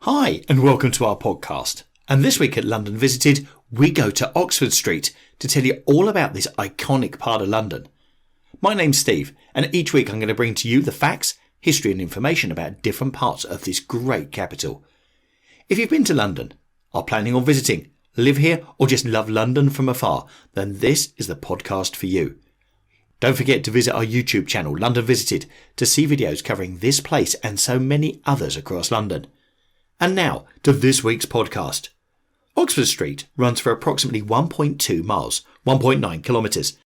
Hi and welcome to our podcast. And this week at London Visited, we go to Oxford Street to tell you all about this iconic part of London. My name's Steve, and each week I'm going to bring to you the facts, history and information about different parts of this great capital. If you've been to London, are planning on visiting, live here or just love London from afar, then this is the podcast for you. Don't forget to visit our YouTube channel, London Visited, to see videos covering this place and so many others across London. And now to this week's podcast. Oxford Street runs for approximately 1.2 miles, 1.9 kilometres,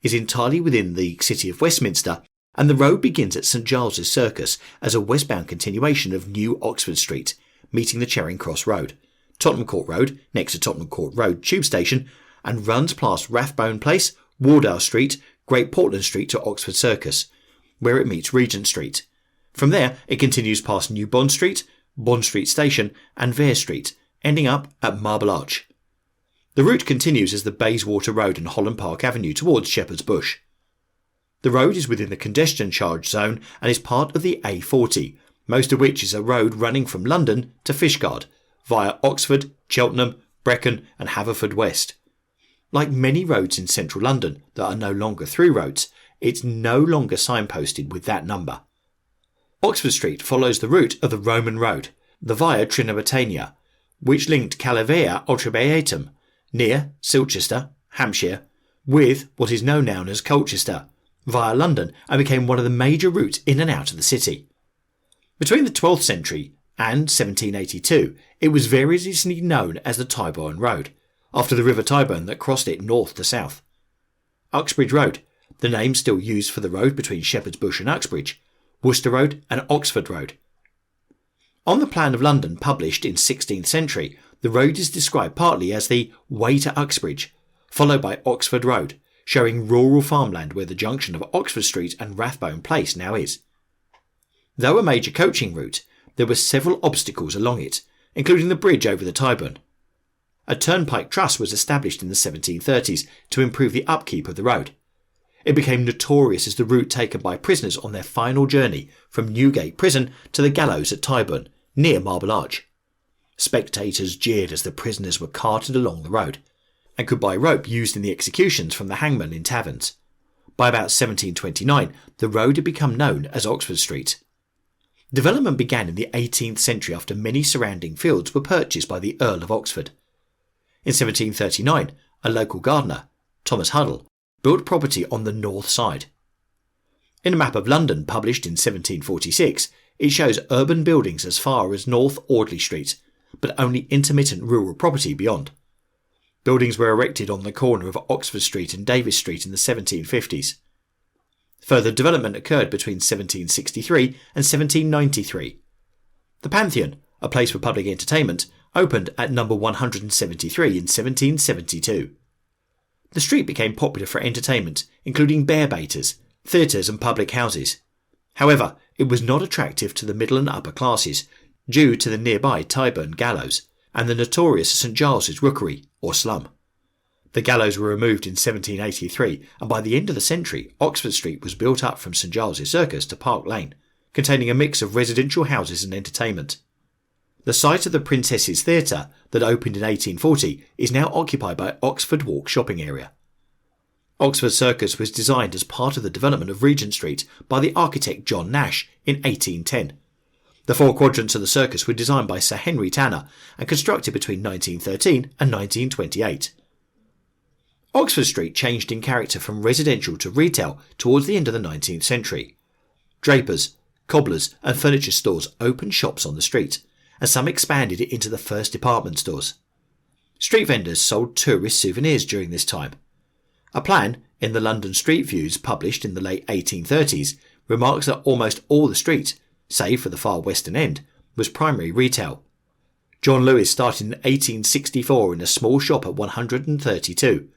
is entirely within the city of Westminster, and the road begins at St Giles's Circus as a westbound continuation of New Oxford Street, meeting the Charing Cross Road, Tottenham Court Road next to Tottenham Court Road tube station, and runs past Rathbone Place, Wardour Street, Great Portland Street to Oxford Circus, where it meets Regent Street. From there, it continues past New Bond Street, Bond Street Station and Vere Street, ending up at Marble Arch. The route continues as the Bayswater Road and Holland Park Avenue towards Shepherd's Bush. The road is within the congestion charge zone and is part of the A40, most of which is a road running from London to Fishguard, via Oxford, Cheltenham, Brecon and Haverfordwest. Like many roads in central London that are no longer through roads, it's no longer signposted with that number. Oxford Street follows the route of the Roman road, the Via Trinobatania, which linked Calavea Ultrabeatum, near Silchester, Hampshire, with what is now known as Colchester, via London, and became one of the major routes in and out of the city. Between the 12th century and 1782, it was variously known as the Tyburn Road, after the River Tyburn that crossed it north to south. Uxbridge Road, the name still used for the road between Shepherd's Bush and Uxbridge, Worcester Road and Oxford Road. On the Plan of London published in 16th century, the road is described partly as the Way to Uxbridge, followed by Oxford Road, showing rural farmland where the junction of Oxford Street and Rathbone Place now is. Though a major coaching route, there were several obstacles along it, including the bridge over the Tyburn. A turnpike truss was established in the 1730s to improve the upkeep of the road. It became notorious as the route taken by prisoners on their final journey from Newgate Prison to the gallows at Tyburn, near Marble Arch. Spectators jeered as the prisoners were carted along the road, and could buy rope used in the executions from the hangman in taverns. By about 1729, the road had become known as Oxford Street. Development began in the 18th century after many surrounding fields were purchased by the Earl of Oxford. In 1739, a local gardener, Thomas Huddle, built property on the north side. In a map of London published in 1746, it shows urban buildings as far as North Audley Street, but only intermittent rural property beyond. Buildings were erected on the corner of Oxford Street and Davis Street in the 1750s. Further development occurred between 1763 and 1793. The Pantheon, a place for public entertainment, opened at number 173 in 1772. The street became popular for entertainment, including bear baiters, theatres and public houses. However, it was not attractive to the middle and upper classes, due to the nearby Tyburn Gallows and the notorious St Giles's Rookery, or slum. The gallows were removed in 1783, and by the end of the century, Oxford Street was built up from St Giles's Circus to Park Lane, containing a mix of residential houses and entertainment. The site of the Princess's Theatre, that opened in 1840, is now occupied by Oxford Walk shopping area. Oxford Circus was designed as part of the development of Regent Street by the architect John Nash in 1810. The four quadrants of the circus were designed by Sir Henry Tanner and constructed between 1913 and 1928. Oxford Street changed in character from residential to retail towards the end of the 19th century. Drapers, cobblers and furniture stores opened shops on the street, and some expanded it into the first department stores. Street vendors sold tourist souvenirs during this time. A plan in the London Street Views published in the late 1830s remarks that almost all the street, save for the far western end, was primary retail. John Lewis started in 1864 in a small shop at 132,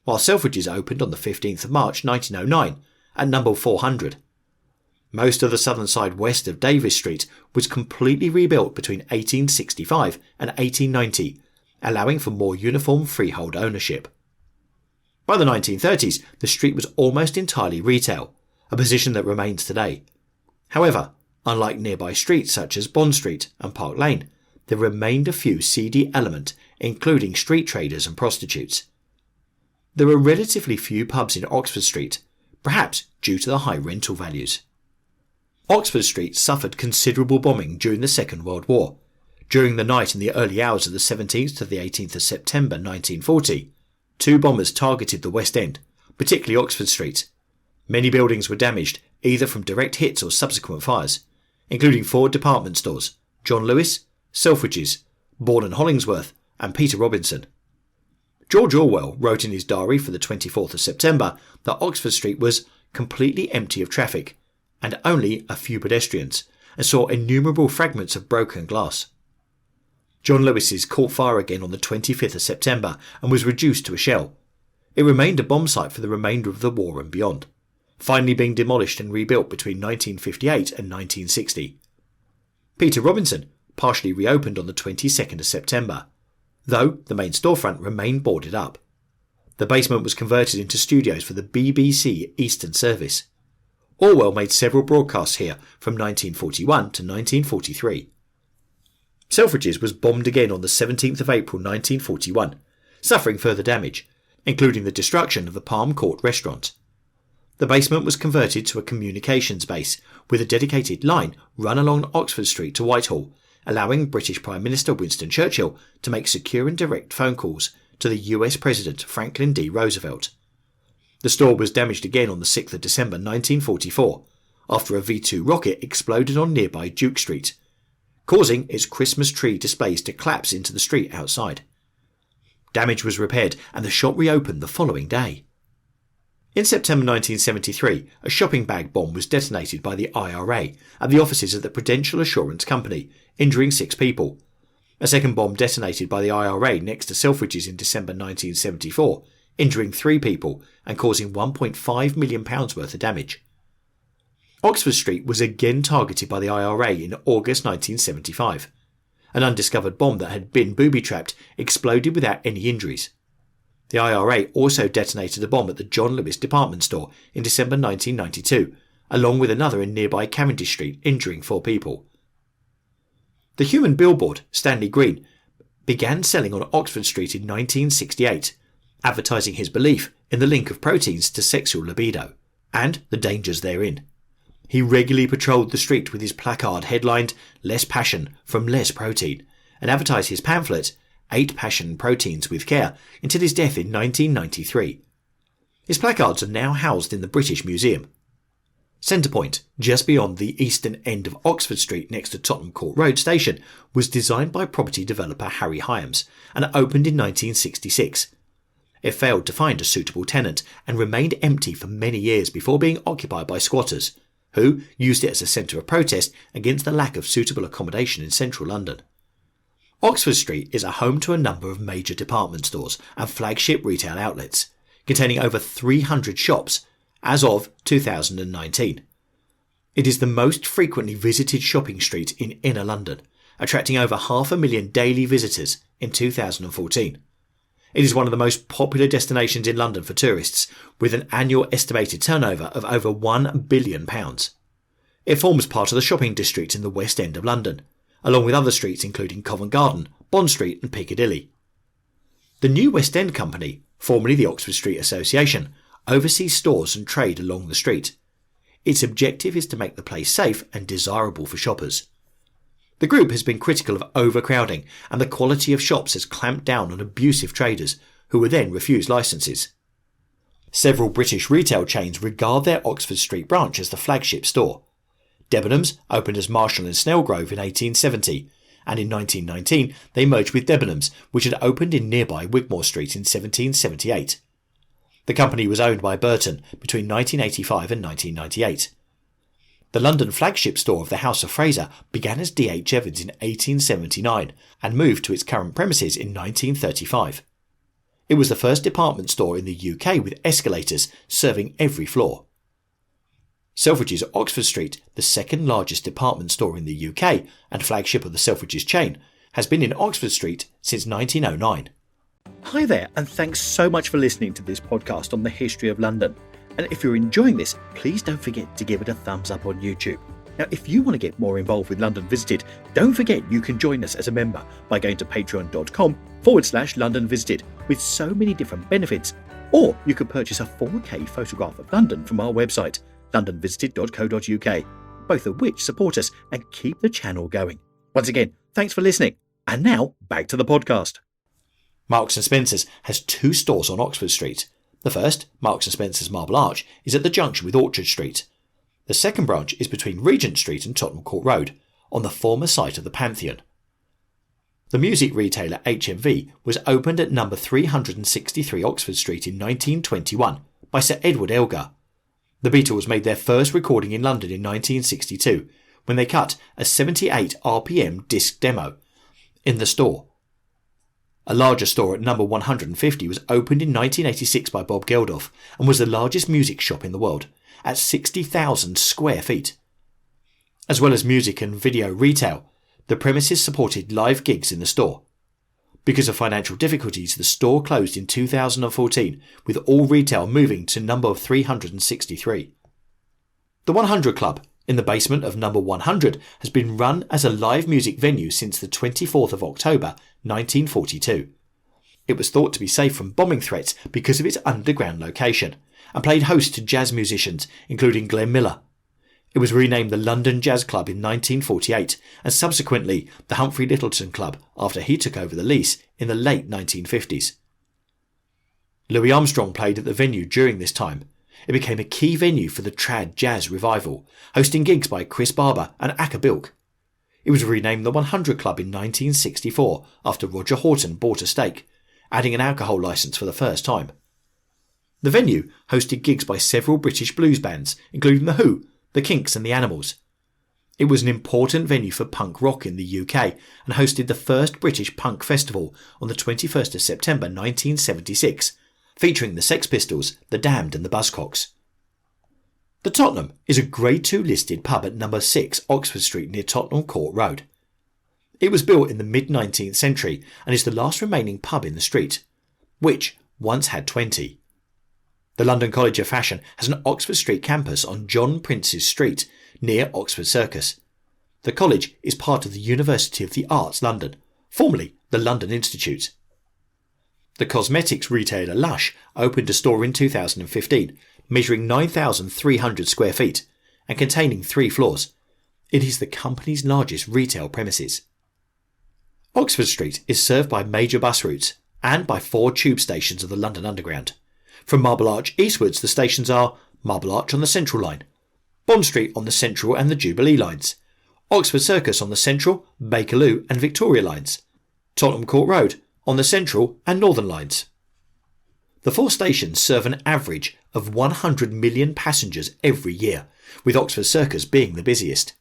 while Selfridges opened on the 15th of March 1909 at number 400. Most of the southern side west of Davis Street was completely rebuilt between 1865 and 1890, allowing for more uniform freehold ownership. By the 1930s, the street was almost entirely retail, a position that remains today. However, unlike nearby streets such as Bond Street and Park Lane, there remained a few seedy elements, including street traders and prostitutes. There were relatively few pubs in Oxford Street, perhaps due to the high rental values. Oxford Street suffered considerable bombing during the Second World War. During the night and the early hours of the 17th to the 18th of September 1940, 2 bombers targeted the West End, particularly Oxford Street. Many buildings were damaged, either from direct hits or subsequent fires, including 4 department stores: John Lewis, Selfridges, Bourne and Hollingsworth, and Peter Robinson. George Orwell wrote in his diary for the 24th of September that Oxford Street was completely empty of traffic and only a few pedestrians, and saw innumerable fragments of broken glass. John Lewis's caught fire again on the 25th of September and was reduced to a shell. It remained a bomb site for the remainder of the war and beyond, finally being demolished and rebuilt between 1958 and 1960. Peter Robinson partially reopened on the 22nd of September, though the main storefront remained boarded up. The basement was converted into studios for the BBC Eastern Service. Orwell made several broadcasts here from 1941 to 1943. Selfridges was bombed again on the 17th of April 1941, suffering further damage, including the destruction of the Palm Court restaurant. The basement was converted to a communications base with a dedicated line run along Oxford Street to Whitehall, allowing British Prime Minister Winston Churchill to make secure and direct phone calls to the US President Franklin D. Roosevelt. The store was damaged again on the 6th of December 1944, after a V-2 rocket exploded on nearby Duke Street, causing its Christmas tree displays to collapse into the street outside. Damage was repaired and the shop reopened the following day. In September 1973, a shopping bag bomb was detonated by the IRA at the offices of the Prudential Assurance Company, injuring 6 people. A second bomb detonated by the IRA next to Selfridges in December 1974, injuring 3 people and causing £1.5 million worth of damage. Oxford Street was again targeted by the IRA in August 1975. An undiscovered bomb that had been booby-trapped exploded without any injuries. The IRA also detonated a bomb at the John Lewis department store in December 1992, along with another in nearby Cavendish Street, injuring 4 people. The human billboard, Stanley Green, began selling on Oxford Street in 1968, advertising his belief in the link of proteins to sexual libido, and the dangers therein. He regularly patrolled the street with his placard headlined "Less Passion from Less Protein," and advertised his pamphlet 8 Passion Proteins with Care until his death in 1993. His placards are now housed in the British Museum. Centre Point, just beyond the eastern end of Oxford Street next to Tottenham Court Road Station, was designed by property developer Harry Hyams and opened in 1966. It failed to find a suitable tenant and remained empty for many years before being occupied by squatters, who used it as a centre of protest against the lack of suitable accommodation in central London. Oxford Street is a home to a number of major department stores and flagship retail outlets, containing over 300 shops as of 2019. It is the most frequently visited shopping street in inner London, attracting over 500,000 daily visitors in 2014. It is one of the most popular destinations in London for tourists, with an annual estimated turnover of over £1 billion. It forms part of the shopping district in the West End of London, along with other streets including Covent Garden, Bond Street and Piccadilly. The new West End Company, formerly the Oxford Street Association, oversees stores and trade along the street. Its objective is to make the place safe and desirable for shoppers. The group has been critical of overcrowding, and the quality of shops has clamped down on abusive traders who were then refused licences. Several British retail chains regard their Oxford Street branch as the flagship store. Debenhams opened as Marshall and Snellgrove in 1870, and in 1919 they merged with Debenhams, which had opened in nearby Wigmore Street in 1778. The company was owned by Burton between 1985 and 1998. The London flagship store of the House of Fraser began as D.H. Evans in 1879 and moved to its current premises in 1935. It was the first department store in the UK with escalators serving every floor. Selfridges at Oxford Street, the second largest department store in the UK and flagship of the Selfridges chain, has been in Oxford Street since 1909. Hi there, and thanks so much for listening to this podcast on the history of London. And if you're enjoying this, please don't forget to give it a thumbs up on YouTube. Now, if you want to get more involved with London Visited, don't forget you can join us as a member by going to patreon.com/London Visited with so many different benefits. Or you could purchase a 4K photograph of London from our website, londonvisited.co.uk, both of which support us and keep the channel going. Once again, thanks for listening. And now, back to the podcast. Marks & Spencer's has 2 stores on Oxford Street. The first, Marks & Spencer's Marble Arch, is at the junction with Orchard Street. The second branch is between Regent Street and Tottenham Court Road, on the former site of the Pantheon. The music retailer HMV was opened at number 363 Oxford Street in 1921 by Sir Edward Elgar. The Beatles made their first recording in London in 1962 when they cut a 78 RPM disc demo in the store. A larger store at number 150 was opened in 1986 by Bob Geldof and was the largest music shop in the world, at 60,000 square feet. As well as music and video retail, the premises supported live gigs in the store. Because of financial difficulties, the store closed in 2014, with all retail moving to number 363. The 100 Club, in the basement of number 100, has been run as a live music venue since the 24th of October 1942. It was thought to be safe from bombing threats because of its underground location, and played host to jazz musicians including Glenn Miller. It was renamed the London Jazz Club in 1948 and subsequently the Humphrey Lyttelton Club after he took over the lease in the late 1950s. Louis Armstrong played at the venue during this time. It became a key venue for the trad jazz revival, hosting gigs by Chris Barber and Acker Bilk. It was renamed the 100 Club in 1964 after Roger Horton bought a stake, adding an alcohol licence for the first time. The venue hosted gigs by several British blues bands, including The Who, The Kinks and The Animals. It was an important venue for punk rock in the UK and hosted the first British punk festival on the 21st of September 1976, featuring the Sex Pistols, The Damned and the Buzzcocks. The Tottenham is a Grade 2 listed pub at number 6 Oxford Street near Tottenham Court Road. It was built in the mid-19th century and is the last remaining pub in the street, which once had 20. The London College of Fashion has an Oxford Street campus on John Prince's Street near Oxford Circus. The college is part of the University of the Arts London, formerly the London Institute. The cosmetics retailer Lush opened a store in 2015, measuring 9,300 square feet and containing 3 floors. It is the company's largest retail premises. Oxford Street is served by major bus routes and by 4 tube stations of the London Underground. From Marble Arch eastwards, the stations are Marble Arch on the Central Line, Bond Street on the Central and the Jubilee lines, Oxford Circus on the Central, Bakerloo and Victoria lines, Tottenham Court Road on the Central and Northern lines. The 4 stations serve an average of 100 million passengers every year, with Oxford Circus being the busiest.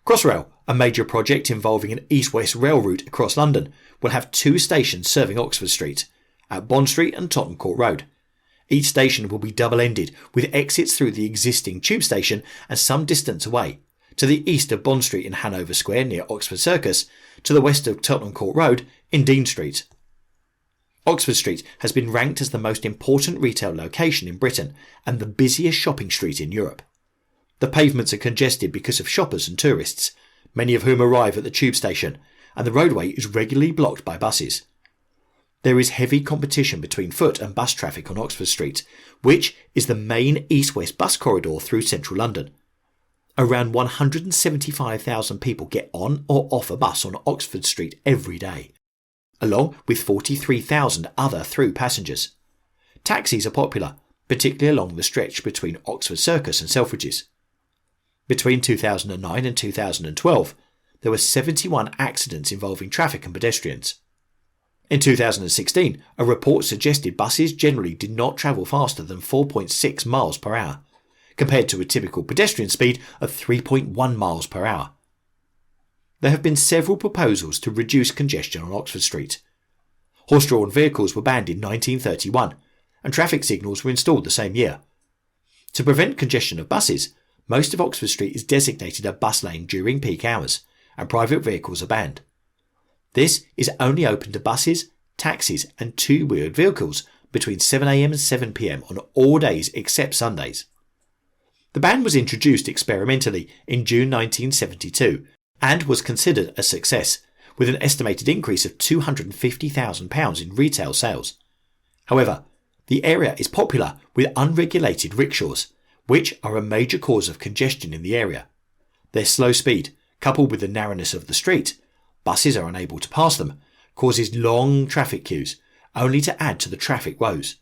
Crossrail, a major project involving an east-west rail route across London, will have 2 stations serving Oxford Street, at Bond Street and Tottenham Court Road. Each station will be double-ended, with exits through the existing tube station and some distance away, to the east of Bond Street in Hanover Square near Oxford Circus, to the west of Tottenham Court Road in Dean Street. Oxford Street has been ranked as the most important retail location in Britain and the busiest shopping street in Europe. The pavements are congested because of shoppers and tourists, many of whom arrive at the tube station, and the roadway is regularly blocked by buses. There is heavy competition between foot and bus traffic on Oxford Street, which is the main east-west bus corridor through central London. Around 175,000 people get on or off a bus on Oxford Street every day, along with 43,000 other through passengers. Taxis are popular, particularly along the stretch between Oxford Circus and Selfridges. Between 2009 and 2012, there were 71 accidents involving traffic and pedestrians. In 2016, a report suggested buses generally did not travel faster than 4.6 miles per hour, compared to a typical pedestrian speed of 3.1 miles per hour. There have been several proposals to reduce congestion on Oxford Street. Horse-drawn vehicles were banned in 1931, and traffic signals were installed the same year. To prevent congestion of buses, most of Oxford Street is designated a bus lane during peak hours, and private vehicles are banned. This is only open to buses, taxis and 2-wheeled vehicles between 7 a.m. and 7 p.m. on all days except Sundays. The band was introduced experimentally in June 1972 and was considered a success, with an estimated increase of £250,000 in retail sales. However, the area is popular with unregulated rickshaws, which are a major cause of congestion in the area. Their slow speed, coupled with the narrowness of the street, buses are unable to pass them, causes long traffic queues, only to add to the traffic woes.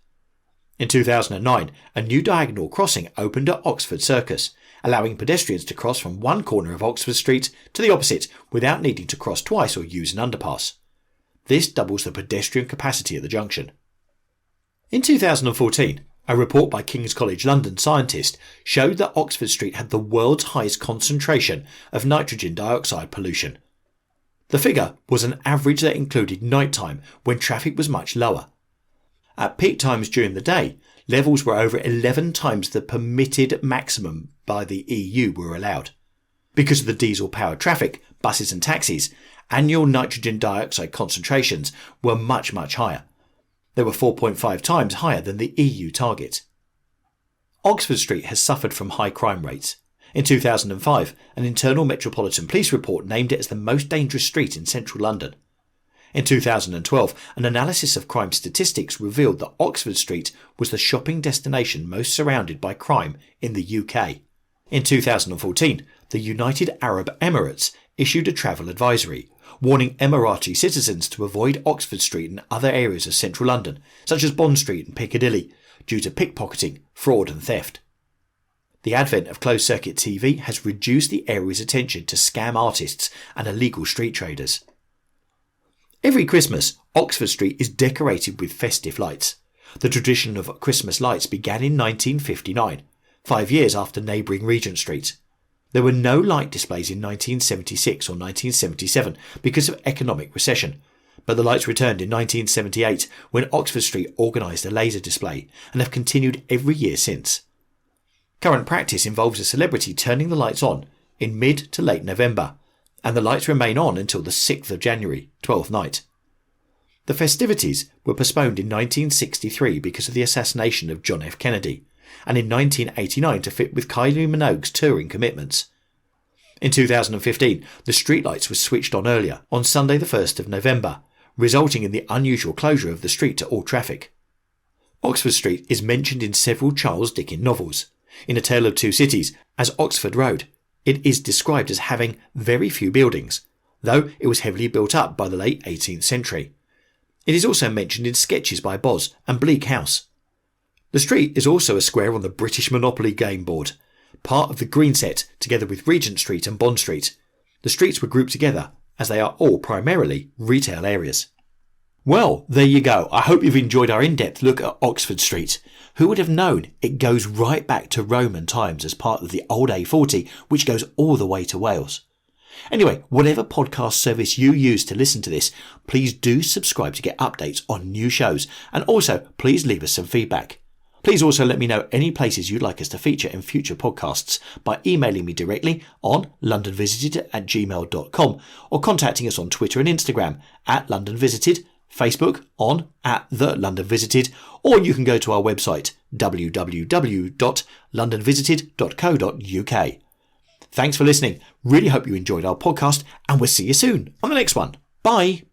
In 2009, a new diagonal crossing opened at Oxford Circus, allowing pedestrians to cross from one corner of Oxford Street to the opposite without needing to cross twice or use an underpass. This doubles the pedestrian capacity at the junction. In 2014, a report by King's College London scientists showed that Oxford Street had the world's highest concentration of nitrogen dioxide pollution. The figure was an average that included nighttime when traffic was much lower. At peak times during the day, levels were over 11 times the permitted maximum by the EU were allowed. Because of the diesel-powered traffic, buses and taxis, annual nitrogen dioxide concentrations were much higher. They were 4.5 times higher than the EU target. Oxford Street has suffered from high crime rates. In 2005, an internal Metropolitan Police report named it as the most dangerous street in central London. In 2012, an analysis of crime statistics revealed that Oxford Street was the shopping destination most surrounded by crime in the UK. In 2014, the United Arab Emirates issued a travel advisory, warning Emirati citizens to avoid Oxford Street and other areas of central London, such as Bond Street and Piccadilly, due to pickpocketing, fraud and theft. The advent of closed-circuit TV has reduced the area's attention to scam artists and illegal street traders. Every Christmas, Oxford Street is decorated with festive lights. The tradition of Christmas lights began in 1959, 5 years after neighbouring Regent Street. There were no light displays in 1976 or 1977 because of economic recession, but the lights returned in 1978 when Oxford Street organised a laser display and have continued every year since. Current practice involves a celebrity turning the lights on in mid to late November, and the lights remain on until the 6th of January, 12th night. The festivities were postponed in 1963 because of the assassination of John F. Kennedy, and in 1989 to fit with Kylie Minogue's touring commitments. In 2015, the streetlights were switched on earlier, on Sunday the 1st of November, resulting in the unusual closure of the street to all traffic. Oxford Street is mentioned in several Charles Dickens novels. In A Tale of Two Cities, as Oxford Road, it is described as having very few buildings, though it was heavily built up by the late 18th century. It is also mentioned in sketches by Boz and Bleak House. The street is also a square on the British Monopoly game board, part of the green set together with Regent Street and Bond Street. The streets were grouped together as they are all primarily retail areas. Well, there you go. I hope you've enjoyed our in-depth look at Oxford Street. Who would have known it goes right back to Roman times as part of the old A40, which goes all the way to Wales. Anyway, whatever podcast service you use to listen to this, please do subscribe to get updates on new shows, and also please leave us some feedback. Please also let me know any places you'd like us to feature in future podcasts by emailing me directly on londonvisited@gmail.com or contacting us on Twitter and Instagram @LondonVisited, Facebook on @TheLondonVisited, or you can go to our website www.londonvisited.co.uk. Thanks for listening. Really hope you enjoyed our podcast, and we'll see you soon on the next one. Bye.